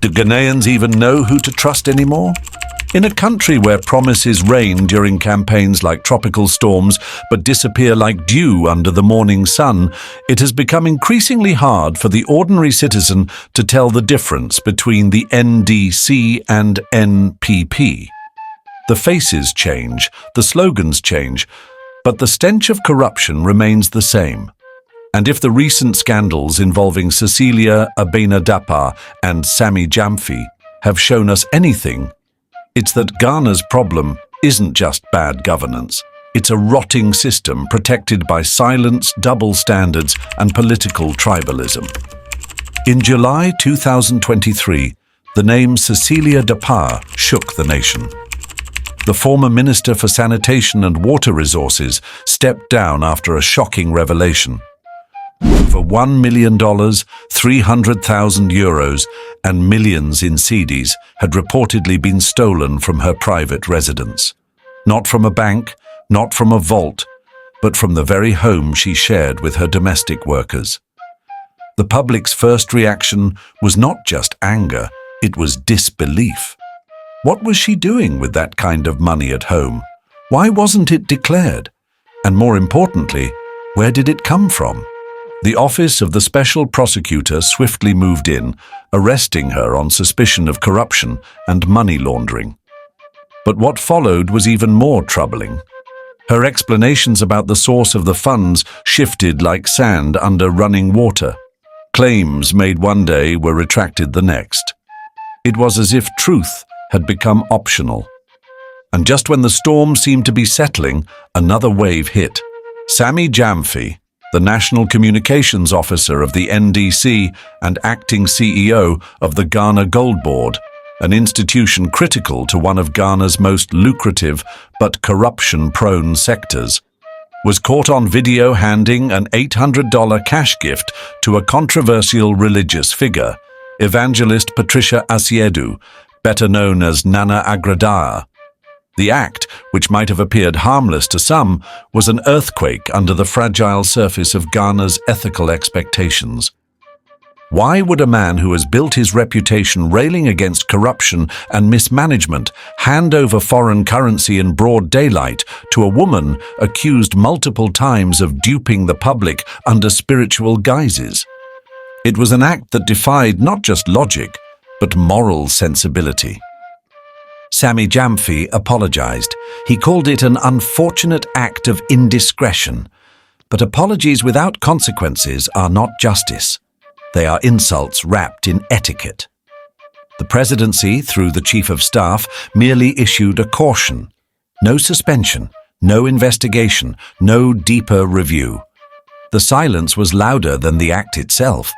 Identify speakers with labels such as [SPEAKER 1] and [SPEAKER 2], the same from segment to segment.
[SPEAKER 1] Do Ghanaians even know who to trust anymore? In a country where promises rain during campaigns like tropical storms but disappear like dew under the morning sun, it has become increasingly hard for the ordinary citizen to tell the difference between the NDC and NPP. The faces change, the slogans change, but the stench of corruption remains the same. And if the recent scandals involving Cecilia Dapaah and Sammy Gyamfi have shown us anything, it's that Ghana's problem isn't just bad governance. It's a rotting system protected by silence, double standards, and political tribalism. In July 2023, the name Cecilia Dapaah shook the nation. The former Minister for Sanitation and Water Resources stepped down after a shocking revelation. Over $1 million, 300,000 euros, and millions in cedis had reportedly been stolen from her private residence. Not from a bank, not from a vault, but from the very home she shared with her domestic workers. The public's first reaction was not just anger, it was disbelief. What was she doing with that kind of money at home? Why wasn't it declared? And more importantly, where did it come from? The office of the special prosecutor swiftly moved in, arresting her on suspicion of corruption and money laundering. But what followed was even more troubling. Her explanations about the source of the funds shifted like sand under running water. Claims made one day were retracted the next. It was as if truth had become optional. And just when the storm seemed to be settling, another wave hit. Sammy Gyamfi, the National Communications Officer of the NDC and acting CEO of the Ghana Gold Board, an institution critical to one of Ghana's most lucrative but corruption-prone sectors, was caught on video handing an $800 cash gift to a controversial religious figure, evangelist Patricia Asiedu, better known as Nana Agradaa. The act, which might have appeared harmless to some, was an earthquake under the fragile surface of Ghana's ethical expectations. Why would a man who has built his reputation railing against corruption and mismanagement hand over foreign currency in broad daylight to a woman accused multiple times of duping the public under spiritual guises? It was an act that defied not just logic, but moral sensibility. Sammy Gyamfi apologized. He called it an unfortunate act of indiscretion. But apologies without consequences are not justice. They are insults wrapped in etiquette. The presidency, through the chief of staff, merely issued a caution. No suspension, no investigation, no deeper review. The silence was louder than the act itself.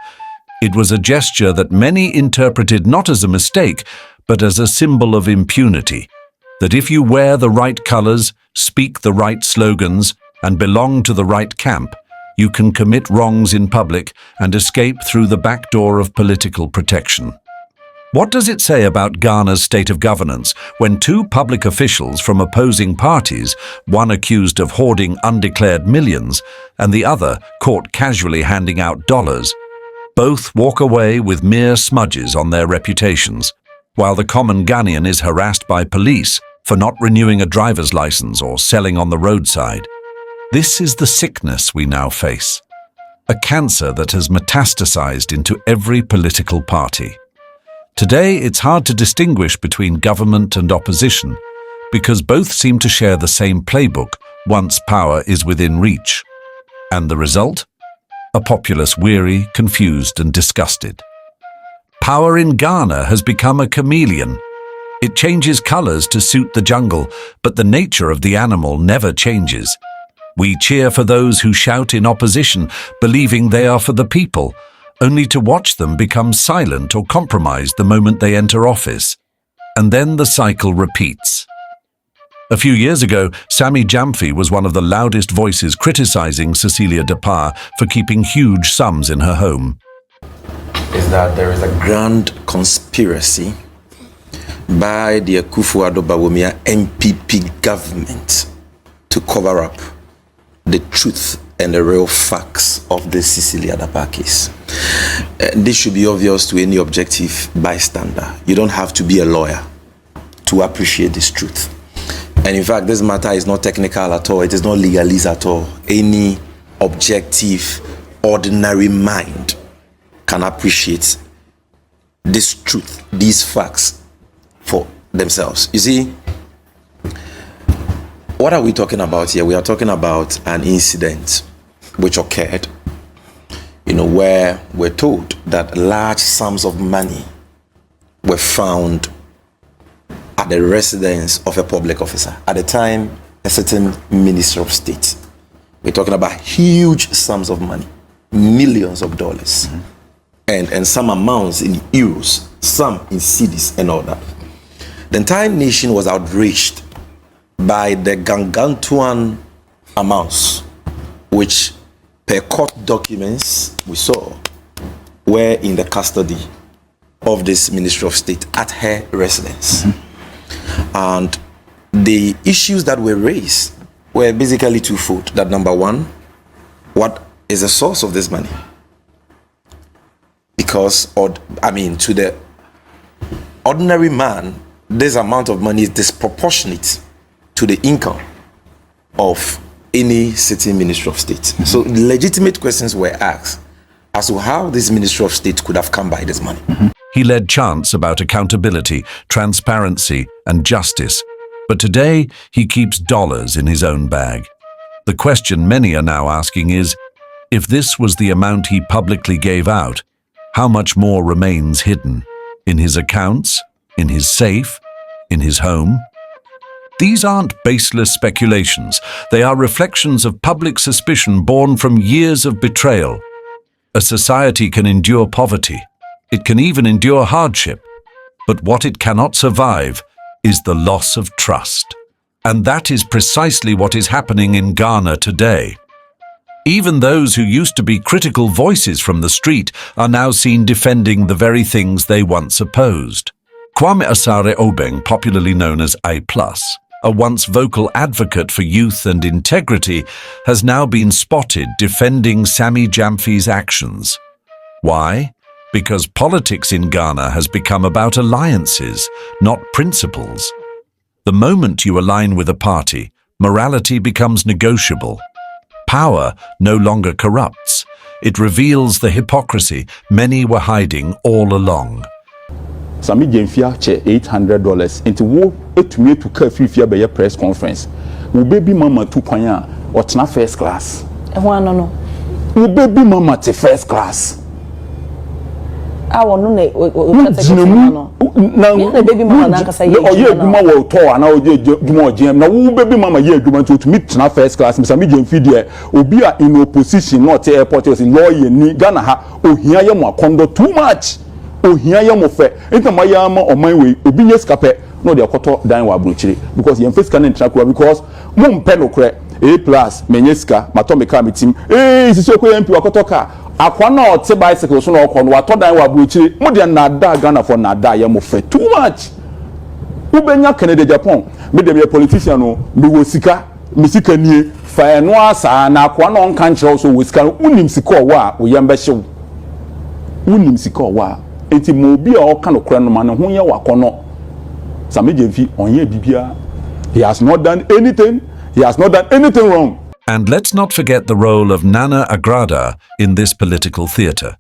[SPEAKER 1] It was a gesture that many interpreted not as a mistake, but as a symbol of impunity, that if you wear the right colors, speak the right slogans, and belong to the right camp, you can commit wrongs in public and escape through the back door of political protection. What does it say about Ghana's state of governance when two public officials from opposing parties, one accused of hoarding undeclared millions and the other caught casually handing out dollars, both walk away with mere smudges on their reputations, while the common Ghanaian is harassed by police for not renewing a driver's license or selling on the roadside? This is the sickness we now face, a cancer that has metastasized into every political party. Today, it's hard to distinguish between government and opposition because both seem to share the same playbook once power is within reach. And the result? A populace weary, confused, and disgusted. Power in Ghana has become a chameleon. It changes colors to suit the jungle, but the nature of the animal never changes. We cheer for those who shout in opposition, believing they are for the people, only to watch them become silent or compromised the moment they enter office. And then the cycle repeats. A few years ago, Sammy Gyamfi was one of the loudest voices criticizing Cecilia Dapaah for keeping huge sums in her home.
[SPEAKER 2] Is that there is a grand conspiracy by the Akufo-Addo Bawumia NPP government to cover up the truth and the real facts of the Cecilia Dapaah case. This should be obvious to any objective bystander. You don't have to be a lawyer to appreciate this truth. And in fact, this matter is not technical at all. It is not legalese at all. Any objective, ordinary mind can appreciate this truth, these facts for themselves. You see, what are we talking about here? We are talking about an incident which occurred, where we're told that large sums of money were found at the residence of a public officer. At the time, a certain minister of state. We're talking about huge sums of money, millions of dollars, and some amounts in euros, some in cedis and all that. The entire nation was outraged by the gargantuan amounts which, per court documents we saw, were in the custody of this Ministry of State at her residence. And the issues that were raised were basically twofold. That number one, what is the source of this money? Because, to the ordinary man, this amount of money is disproportionate to the income of any sitting Minister of State. So legitimate questions were asked as to how this Minister of State could have come by this money.
[SPEAKER 1] He led chants about accountability, transparency, and justice. But today, he keeps dollars in his own bag. The question many are now asking is, if this was the amount he publicly gave out, how much more remains hidden? In his accounts? In his safe? In his home? These aren't baseless speculations. They are reflections of public suspicion born from years of betrayal. A society can endure poverty. It can even endure hardship. But what it cannot survive is the loss of trust. And that is precisely what is happening in Ghana today. Even those who used to be critical voices from the street are now seen defending the very things they once opposed. Kwame Asare Obeng, popularly known as A+, a once vocal advocate for youth and integrity, has now been spotted defending Sammy Gyamfi's actions. Why? Because politics in Ghana has become about alliances, not principles. The moment you align with a party, morality becomes negotiable. Power no longer corrupts. It reveals the hypocrisy many were hiding all along.
[SPEAKER 3] Sammy Gyamfi che $800 into wo etumi etuka free be press conference. Wo baby mama 2 kwan a otena first class.
[SPEAKER 4] Ho ano no.
[SPEAKER 3] Wo baby mama te first class.
[SPEAKER 4] Awo no na na baby mama na kasa ye.
[SPEAKER 3] Oye adwuma wo to ana oye adwuma ogem na wo baby mama ye adwuma nto to meet na first class. Sammy Gyamfi de obi a in opposition not airport was lawyer ni Ghana ha ohia ye mo akondo too much. Ohia ye mo fe enta mayama oman we obi nye skape no de akoto dan wa abrochire because ye face can intrakwa because mo mpe no kre A+ menye ska matomeka metim sisi okwe MP akoto ka akwa na ote bicycle so na okọ no wato dan wa abrochire mo de na da Ghana for na da ye mo fe too much ubenya Canada Japan me de be politician no me wo sika me sika nie fa no asa na akwa na onka nkyerɛ so wo sika unim sika owa wo yembe hyew unim sika owa enti mo bi a oka no kra no ma ne ho ye wakono Sammy Gyamfi onye bibia. He has not done anything. He has not done anything wrong.
[SPEAKER 1] And let's not forget the role of Nana Agradaa in this political theatre.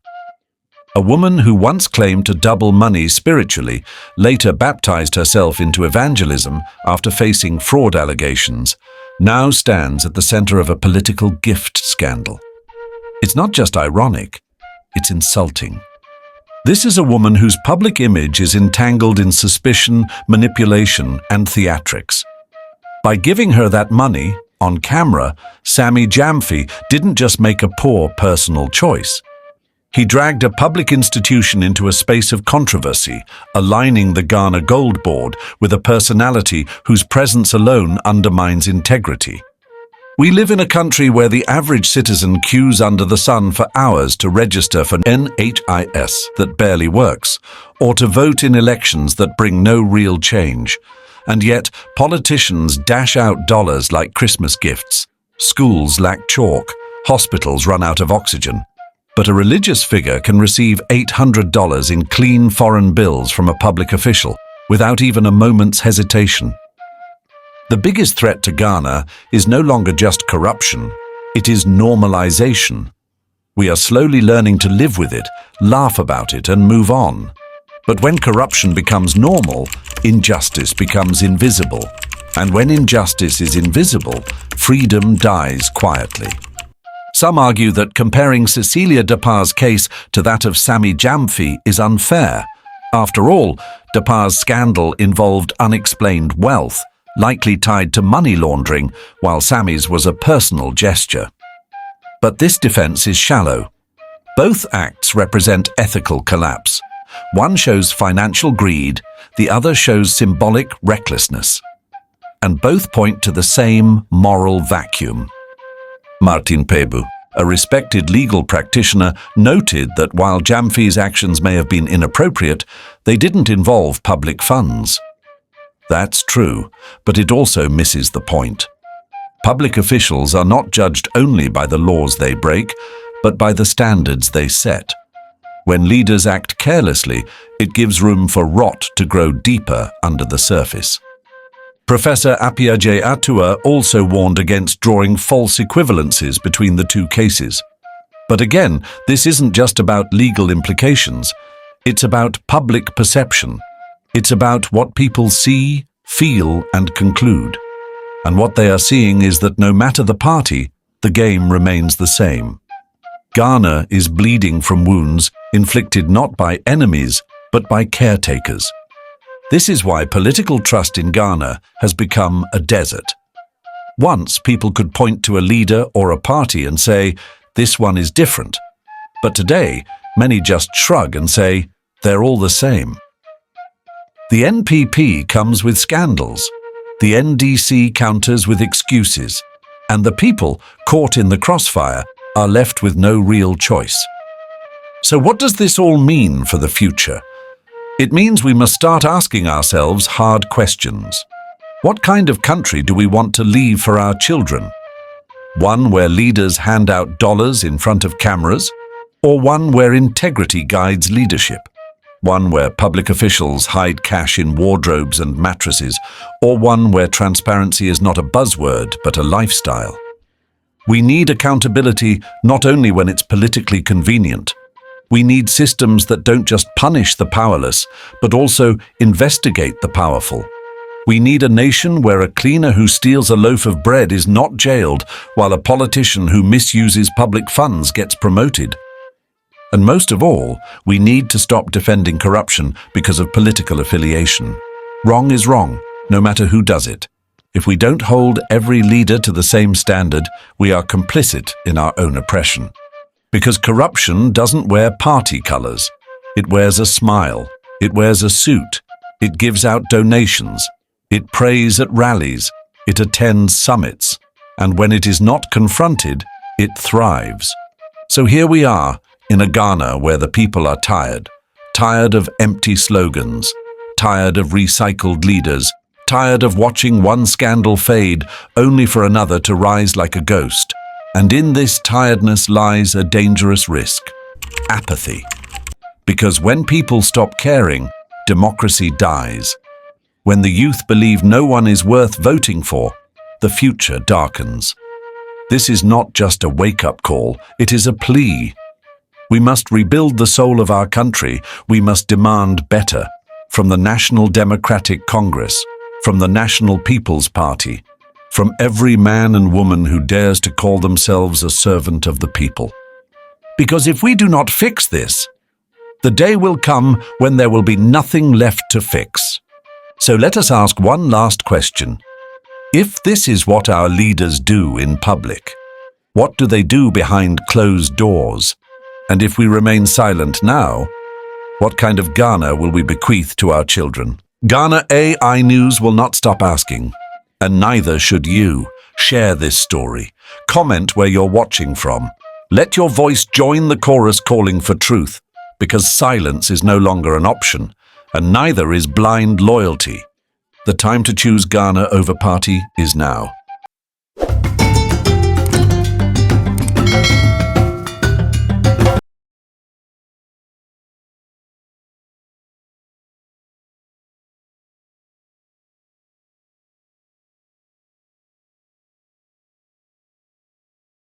[SPEAKER 1] A woman who once claimed to double money spiritually, later baptized herself into evangelism after facing fraud allegations, now stands at the center of a political gift scandal. It's not just ironic, it's insulting. This is a woman whose public image is entangled in suspicion, manipulation, and theatrics. By giving her that money, on camera, Sammy Gyamfi didn't just make a poor personal choice. He dragged a public institution into a space of controversy, aligning the Ghana Gold Board with a personality whose presence alone undermines integrity. We live in a country where the average citizen queues under the sun for hours to register for NHIS that barely works, or to vote in elections that bring no real change. And yet, politicians dash out dollars like Christmas gifts. Schools lack chalk. Hospitals run out of oxygen. But a religious figure can receive $800 in clean foreign bills from a public official without even a moment's hesitation. The biggest threat to Ghana is no longer just corruption, it is normalization. We are slowly learning to live with it, laugh about it, and move on. But when corruption becomes normal, injustice becomes invisible. And when injustice is invisible, freedom dies quietly. Some argue that comparing Cecilia Dapaah's case to that of Sammy Gyamfi is unfair. After all, Dapaah's scandal involved unexplained wealth, likely tied to money laundering, while Sammy's was a personal gesture. But this defense is shallow. Both acts represent ethical collapse. One shows financial greed, the other shows symbolic recklessness. And both point to the same moral vacuum. Martin Pebu, a respected legal practitioner, noted that while Gyamfi's actions may have been inappropriate, they didn't involve public funds. That's true, but it also misses the point. Public officials are not judged only by the laws they break, but by the standards they set. When leaders act carelessly, it gives room for rot to grow deeper under the surface. Professor Apiaje Atua also warned against drawing false equivalences between the two cases. But again, this isn't just about legal implications. It's about public perception. It's about what people see, feel, and conclude. And what they are seeing is that no matter the party, the game remains the same. Ghana is bleeding from wounds inflicted not by enemies, but by caretakers. This is why political trust in Ghana has become a desert. Once people could point to a leader or a party and say, this one is different. But today, many just shrug and say, they're all the same. The NPP comes with scandals. The NDC counters with excuses. And the people, caught in the crossfire, are left with no real choice. So what does this all mean for the future? It means we must start asking ourselves hard questions. What kind of country do we want to leave for our children? One where leaders hand out dollars in front of cameras, or one where integrity guides leadership? One where public officials hide cash in wardrobes and mattresses, or one where transparency is not a buzzword but a lifestyle? We need accountability not only when it's politically convenient. We need systems that don't just punish the powerless, but also investigate the powerful. We need a nation where a cleaner who steals a loaf of bread is not jailed, while a politician who misuses public funds gets promoted. And most of all, we need to stop defending corruption because of political affiliation. Wrong is wrong, no matter who does it. If we don't hold every leader to the same standard, we are complicit in our own oppression. Because corruption doesn't wear party colors. It wears a smile. It wears a suit. It gives out donations. It prays at rallies. It attends summits. And when it is not confronted, it thrives. So here we are, in a Ghana where the people are tired. Tired of empty slogans. Tired of recycled leaders. Tired of watching one scandal fade, only for another to rise like a ghost. And in this tiredness lies a dangerous risk: apathy. Because when people stop caring, democracy dies. When the youth believe no one is worth voting for, the future darkens. This is not just a wake-up call, it is a plea. We must rebuild the soul of our country. We must demand better from the National Democratic Congress, from the National People's Party, from every man and woman who dares to call themselves a servant of the people. Because if we do not fix this, the day will come when there will be nothing left to fix. So let us ask one last question. If this is what our leaders do in public, what do they do behind closed doors? And if we remain silent now, what kind of Ghana will we bequeath to our children? Ghana AI News will not stop asking. And neither should you. Share this story. Comment where you're watching from. Let your voice join the chorus calling for truth, because silence is no longer an option, and neither is blind loyalty. The time to choose Ghana over party is now.
[SPEAKER 2] you.